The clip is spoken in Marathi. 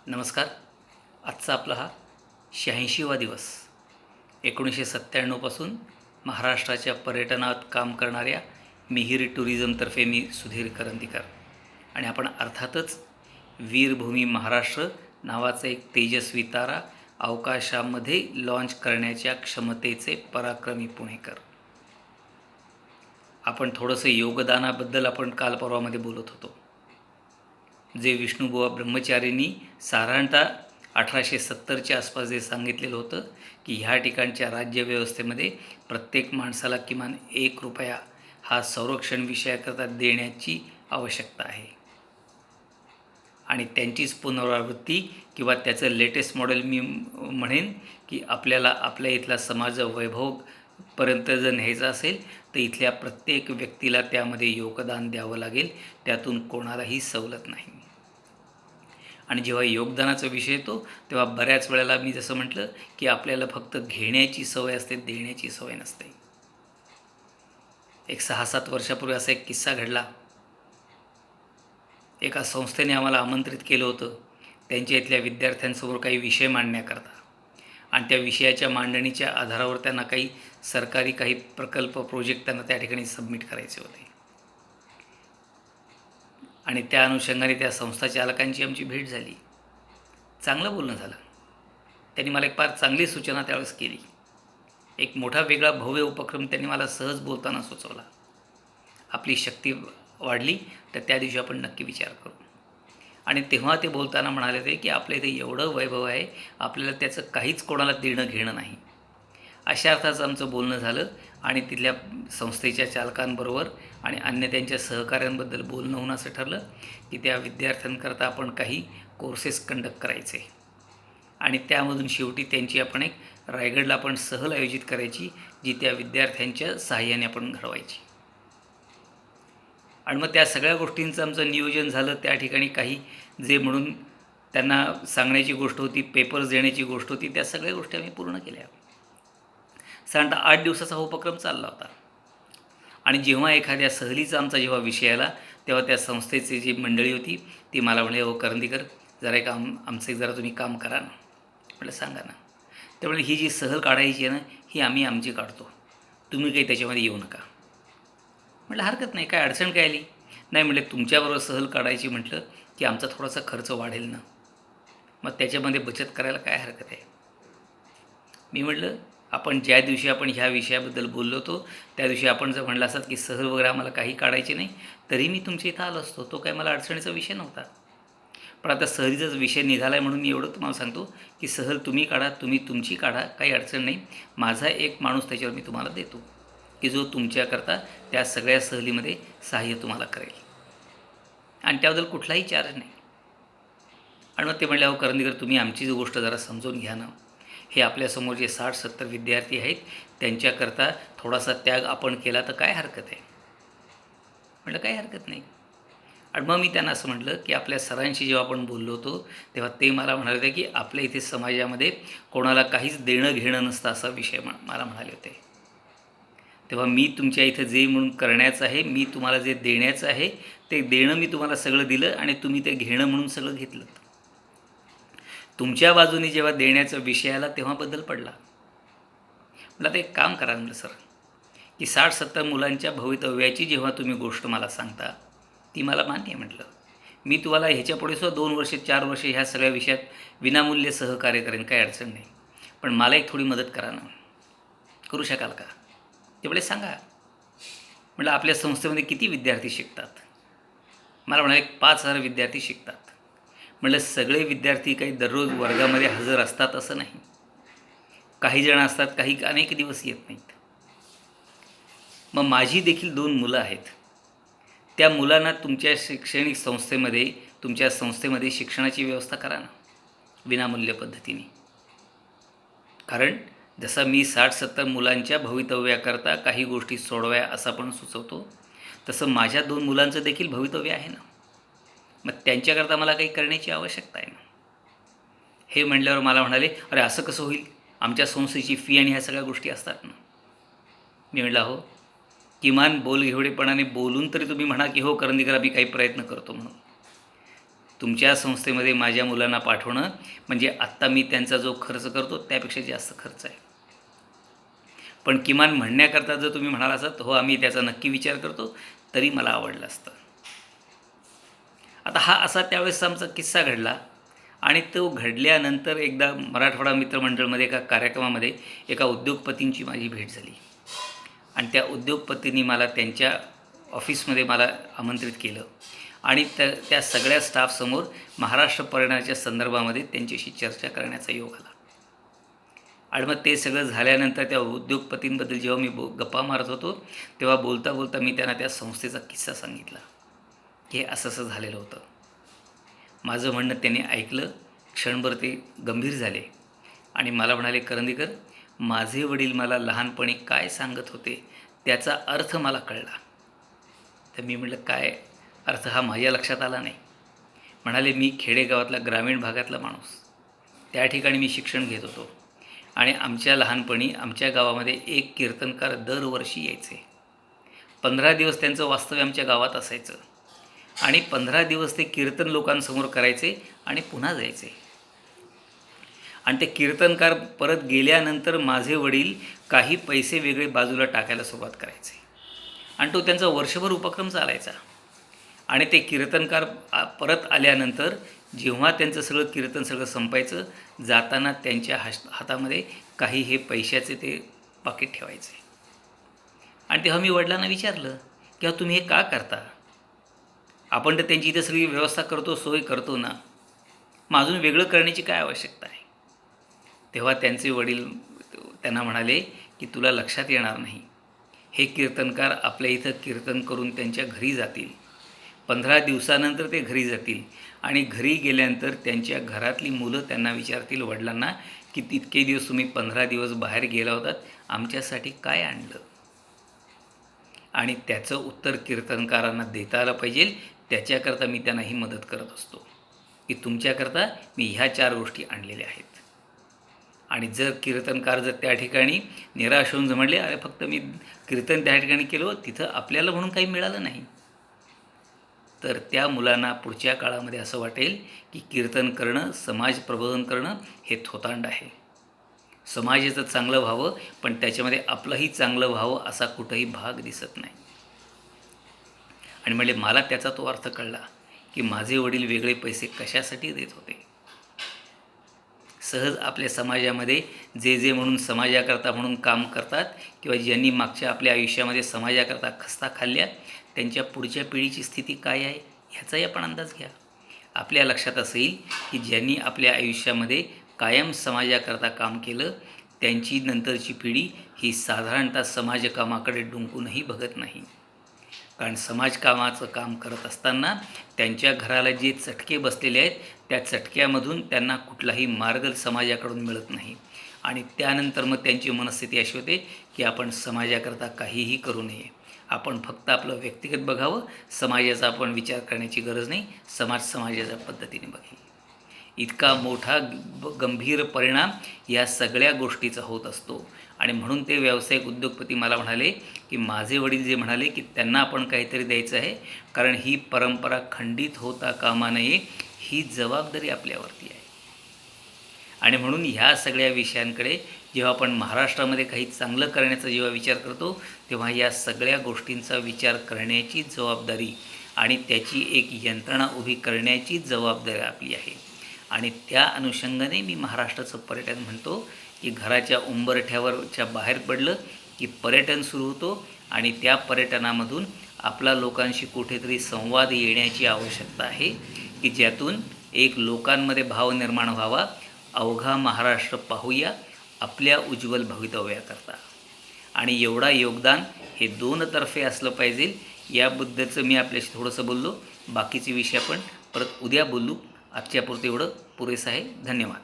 नमस्कार. आजचा आपला हा 86वा दिवस. 1997पासून महाराष्ट्राच्या पर्यटनात काम करणाऱ्या मिहिर टुरिझमतर्फे मी सुधीर करंदीकर आणि आपण अर्थातच वीरभूमी महाराष्ट्र नावाचा एक तेजस्वी तारा अवकाशामध्ये लॉन्च करण्याच्या क्षमतेचे पराक्रमी पुणेकर. आपण थोडंसं योगदानाबद्दल आपण काल परवामध्ये बोलत होतो. जे विष्णुबुवा ब्रह्मचारींनी साधारणतः 1870च्या आसपास जे सांगितलेलं होतं की ह्या ठिकाणच्या राज्यव्यवस्थेमध्ये प्रत्येक माणसाला किमान ₹1 हा संरक्षण विषयाकरता देण्याची आवश्यकता आहे. आणि त्यांचीच पुनरावृत्ती किंवा त्याचं लेटेस्ट मॉडेल मी म्हणेन की आपल्याला आपल्या इथला समाज वैभवपर्यंत जर न्यायचा असेल तर इथल्या प्रत्येक व्यक्तीला त्यामध्ये योगदान द्यावं लागेल. त्यातून कोणालाही सवलत नाही. आणि जेव्हा योगदानाचा विषय येतो तेव्हा बऱ्याच वेळेला मी जसं म्हटलं की आपल्याला फक्त घेण्याची सवय असते, देण्याची सवय नसते. एक 6-7 वर्षापूर्वी असा एक किस्सा घडला. एका संस्थेने आम्हाला आमंत्रित केलं होतं त्यांच्या इथल्या विद्यार्थ्यांसमोर काही विषय मांडण्याकरता, आणि त्या विषयाच्या मांडणीच्या आधारावर त्यांना काही सरकारी काही प्रकल्प प्रोजेक्ट त्यांना त्या ठिकाणी सबमिट करायचे होते. आणि त्या अनुषंगाने त्या संस्था चालकांची आमची भेट झाली. चांगलं बोलणं झालं. त्यांनी मला एक फार चांगली सूचना त्यावेळेस केली. एक मोठा वेगळा भव्य उपक्रम त्यांनी मला सहज बोलताना सुचवला. आपली शक्ती वाढली तर त्या दिवशी आपण नक्की विचार करू. आणि तेव्हा ते बोलताना म्हणाले ते की आपल्या इथे एवढं वैभव आहे, आपल्याला त्याचं काहीच कोणाला देणं घेणं नाही. अशा अर्थाचं आमचं बोलणं झालं आणि तिथल्या संस्थेच्या चालकांबरोबर आणि अन्य त्यांच्या सहकाऱ्यांबद्दल बोलणं होऊन असं ठरलं की त्या विद्यार्थ्यांकरता आपण काही कोर्सेस कंडक्ट करायचे आणि त्यामधून शेवटी त्यांची आपण एक रायगडला आपण सहल आयोजित करायची, जी त्या विद्यार्थ्यांच्या सहाय्याने आपण घडवायची. आणि मग त्या सगळ्या गोष्टींचं आमचं नियोजन झालं. त्या ठिकाणी काही जे म्हणून त्यांना सांगण्याची गोष्ट होती, पेपर्स देण्याची गोष्ट होती, त्या सगळ्या गोष्टी आम्ही पूर्ण केल्या. साधारणतः 8 दिवसाचा हा उपक्रम चालला होता. आणि जेव्हा एखाद्या सहलीचा आमचा जेव्हा विषय आला तेव्हा त्या संस्थेची जी मंडळी होती ती मला म्हणे, "हो करंदीकर, जरा एक आमचं जरा तुम्ही काम करा ना." म्हटलं, "सांगा ना." त्यामुळे ही जी सहल काढायची आहे ना, ही आम्ही आमची काढतो, तुम्ही काही त्याच्यामध्ये येऊ नका. म्हटलं, "हरकत नाही, काय अडचण काय आली?" "नाही," म्हटले, "तुमच्याबरोबर सहल काढायची म्हटलं की आमचा थोडासा खर्च वाढेल ना, मग त्याच्यामध्ये बचत करायला काय हरकत आहे." मी म्हटलं, "आपण ज्या दिवशी आपण ह्या विषयाबद्दल बोललो होतो त्या दिवशी आपण जर म्हटलं असतात की सहल वगैरे आम्हाला काही काढायची नाही, तरी मी तुमच्या इथं आलो असतो. तो काही मला अडचणीचा विषय नव्हता. पण आता सहलीचाच विषय निघाला आहे म्हणून मी एवढं तुम्हाला सांगतो की सहल तुम्ही काढा, तुम्ही तुमची काढा, काही अडचण नाही. माझा एक माणूस त्याच्यावर मी तुम्हाला देतो की जो तुमच्याकरता त्या सगळ्या सहलीमध्ये सहाय्य तुम्हाला करेल आणि त्याबद्दल कुठलाही चार्ज नाही." आणि मग ते म्हटले, "अहो करंदीकर, तुम्ही आमची जी गोष्ट जरा समजून घ्या ना. हे आपल्यासमोर जे 60-70 विद्यार्थी आहेत त्यांच्याकरता थोडासा त्याग आपण केला तर काय हरकत आहे?" म्हटलं, "काही हरकत नाही." आणि मग मी त्यांना असं म्हटलं की आपल्या सरांशी जेव्हा आपण बोललो होतो तेव्हा ते मला म्हणाले होते की आपल्या इथे समाजामध्ये कोणाला काहीच देणं घेणं नसतं असा विषय मला म्हणाले होते. तेव्हा मी तुमच्या इथं जे म्हणून करण्याचं आहे, मी तुम्हाला जे देण्याचं आहे ते देणं मी तुम्हाला सगळं दिलं आणि तुम्ही ते घेणं म्हणून सगळं घेतलं. तुमच्या बाजूने जेव्हा देण्याचा विषय आला तेव्हा बदल पडला. म्हटलं, "आता एक काम करा," म्हटलं, "सर, की 60-70 मुलांच्या भवितव्याची जेव्हा तुम्ही गोष्ट मला सांगता ती मला मान्य आहे," म्हटलं. "मी तुम्हाला ह्याच्यापुढे सुद्धा 2 वर्ष 4 वर्ष ह्या सगळ्या विषयात विनामूल्य सहकार्य करेन, काही अडचण नाही. पण मला एक थोडी मदत करा ना. करू शकाल का?" ते म्हणाले, "सांगा." म्हटलं, "आपल्या संस्थेमध्ये किती विद्यार्थी शिकतात?" मला म्हणाले, "5,000 विद्यार्थी शिकतात." म्हटलं, "सगळे विद्यार्थी काही दररोज वर्गामध्ये हजर असतात असं नाही. काही जण असतात, काही अनेक दिवस येत नाहीत. मग माझी देखील 2 मुलं आहेत. त्या मुलांना तुमच्या शैक्षणिक संस्थेमध्ये, तुमच्या संस्थेमध्ये शिक्षणाची व्यवस्था करा ना, विनामूल्य पद्धतीने. कारण जसं मी 60-70 मुलांच्या भवितव्याकरता काही गोष्टी सोडवाव्या असं पण सुचवतो, तसं माझ्या 2 मुलांचं देखील भवितव्य आहे ना. मग त्यांच्याकरता मला काही करण्याची आवश्यकता आहे ना." हे म्हटल्यावर मला म्हणाले, "अरे असं कसं होईल? आमच्या संस्थेची फी आणि ह्या सगळ्या गोष्टी असतात ना." मी म्हटलं, "हो, किमान बोलघेवडेपणाने बोलून तरी तुम्ही म्हणा की हो करंदीकर, आम्ही काही प्रयत्न करतो म्हणून." तुमच्या संस्थेमध्ये माझ्या मुलांना पाठवणं म्हणजे आत्ता मी त्यांचा जो खर्च करतो त्यापेक्षा जास्त खर्च आहे. पण किमान म्हणण्याकरता जर तुम्ही म्हणाला असत हो आम्ही त्याचा नक्की विचार करतो तरी मला आवडलं असतं. आता हा असा त्यावेळेस आमचा किस्सा घडला आणि तो घडल्यानंतर एकदा मराठवाडा मित्रमंडळमध्ये एका कार्यक्रमामध्ये एका उद्योगपतींची माझी भेट झाली आणि त्या उद्योगपतींनी मला त्यांच्या ऑफिसमध्ये मला आमंत्रित केलं आणि त्या सगळ्या स्टाफसमोर महाराष्ट्र पर्यटनाच्या संदर्भामध्ये त्यांच्याशी चर्चा करण्याचा योग आला. आणि मग ते सगळं झाल्यानंतर त्या उद्योगपतींबद्दल जेव्हा मी गप्पा मारत होतो तेव्हा बोलता बोलता मी त्यांना त्या संस्थेचा किस्सा सांगितला की हे असं असं झालेलं होतं. माझं म्हणणं त्यांनी ऐकलं. क्षणभर ते गंभीर झाले आणि मला म्हणाले, करंदीकर, माझे वडील मला लहानपणी काय सांगत होते त्याचा अर्थ मला कळला. तर मी म्हटलं, काय अर्थ? हा माझ्या लक्षात आला नाही. म्हणाले, मी खेडेगावातला ग्रामीण भागातला माणूस, त्या ठिकाणी मी शिक्षण घेत होतो आणि आमच्या लहानपणी आमच्या गावामध्ये एक कीर्तनकार दरवर्षी यायचे. 15 दिवस त्यांचं वास्तव्य आमच्या गावात असायचं आणि 15 दिवस ते कीर्तन लोकांसमोर करायचे आणि पुन्हा जायचे. आणि ते कीर्तनकार परत गेल्यानंतर माझे वडील काही पैसे वेगळे बाजूला टाकायला सुरुवात करायचे आणि तो त्यांचा वर्षभर उपक्रम चालायचा. आणि ते कीर्तनकार परत आल्यानंतर जेव्हा त्यांचं सगळं कीर्तन सगळं संपायचं, जाताना त्यांच्या हातामध्ये काही हे पैशाचे ते पाकीट ठेवायचे. आणि तेव्हा मी वडिलांना विचारलं की तुम्ही हे का करता? आपण तर त्यांची इथं सगळी व्यवस्था करतो, सोय करतो ना, मग अजून वेगळं करण्याची काय आवश्यकता आहे? तेव्हा त्यांचे वडील त्यांना म्हणाले की तुला लक्षात येणार नाही, हे कीर्तनकार आपल्या इथं कीर्तन करून त्यांच्या घरी जातील. 15 दिवसानंतर ते घरी जातील आणि घरी गेल्यानंतर त्यांच्या घरातली मुलं त्यांना विचारतील वडिलांना की इतके दिवस तुम्ही 15 दिवस बाहेर गेला होतात, आमच्यासाठी काय आणलं? आणि त्याचं उत्तर कीर्तनकारांना देता आलं पाहिजे. त्याच्याकरता मी त्यांना ही मदत करत असतो की तुमच्याकरता मी ह्या 4 गोष्टी आणलेल्या आहेत. आणि जर कीर्तनकार जर त्या ठिकाणी निराश होऊन म्हणले, अरे फक्त मी कीर्तन त्या ठिकाणी केलं, तिथं आपल्याला म्हणून काही मिळालं नाही, तर त्या मुलांना पुढच्या काळामध्ये असं वाटेल की कीर्तन करणं, समाज प्रबोधन करणं हे थोतांड आहे. समाजाचं चांगलं व्हावं पण त्याच्यामध्ये आपलंही चांगलं व्हावं असा कुठंही भाग दिसत नाही. आणि म्हणजे मला त्याचा तो अर्थ कळला की माझे वडील वेगळे पैसे कशासाठी देत होते. सहज आपल्या समाजामध्ये जे म्हणून समाजाकरता म्हणून काम करतात किंवा ज्यांनी मागच्या आपल्या आयुष्यामध्ये समाजाकरता खस्ता खाल्ल्या, त्यांच्या पुढच्या पिढीची स्थिती काय आहे ह्याचाही आपण अंदाज घ्या. आपल्या लक्षात असेल की ज्यांनी आपल्या आयुष्यामध्ये कायम समाजाकरता काम केलं, त्यांची नंतरची पिढी ही साधारणतः समाजकामाकडे डुंकूनही बघत नाही. कारण समाजकामाचं काम करत असताना त्यांच्या घराला जे चटके बसलेले आहेत त्या चटक्यामधून त्यांना कुठलाही मार्ग समाजाकडून मिळत नाही आणि त्यानंतर मग त्यांची मनस्थिती अशी होते की आपण समाजाकरता काहीही करू नये, आपण फक्त आपलं व्यक्तिगत बघावं, समाजाचा आपण विचार करण्याची गरज नाही, समाज समाजाच्या पद्धतीने बघेल. इतका मोठा गंभीर परिणाम या सगळ्या गोष्टीचा होत असतो. आणि म्हणून ते व्यावसायिक उद्योगपती मला म्हणाले की माझे वडील जे म्हणाले की त्यांना आपण काहीतरी द्यायचं आहे, कारण ही परंपरा खंडित होता कामा नये, ही जबाबदारी आपल्यावरती आहे. आणि म्हणून ह्या सगळ्या विषयांकडे जेव्हा आपण महाराष्ट्रामध्ये काही चांगलं करण्याचा जेव्हा विचार करतो तेव्हा या सगळ्या गोष्टींचा विचार करण्याची जबाबदारी आणि त्याची एक यंत्रणा उभी करण्याची जबाबदारी आपली आहे. आणि त्या अनुषंगाने मी महाराष्ट्राचं पर्यटन म्हणतो की घराच्या उंबरठ्यावरच्या बाहेर पडलं की पर्यटन सुरू होतो आणि त्या पर्यटनामधून आपला लोकांशी कुठेतरी संवाद येण्याची आवश्यकता आहे की ज्यातून एक लोकांमध्ये भाव निर्माण व्हावा, अवघा महाराष्ट्र पाहूया आपल्या उज्ज्वल भवितव्याकरता. आणि एवढा योगदान हे 2 तर्फे असलं पाहिजे. याबद्दलचं मी आपल्याशी थोडंसं बोललो. बाकीचे विषय आपण परत उद्या बोलू. आजच्यापुरतं एवढं पुरेसं आहे. धन्यवाद.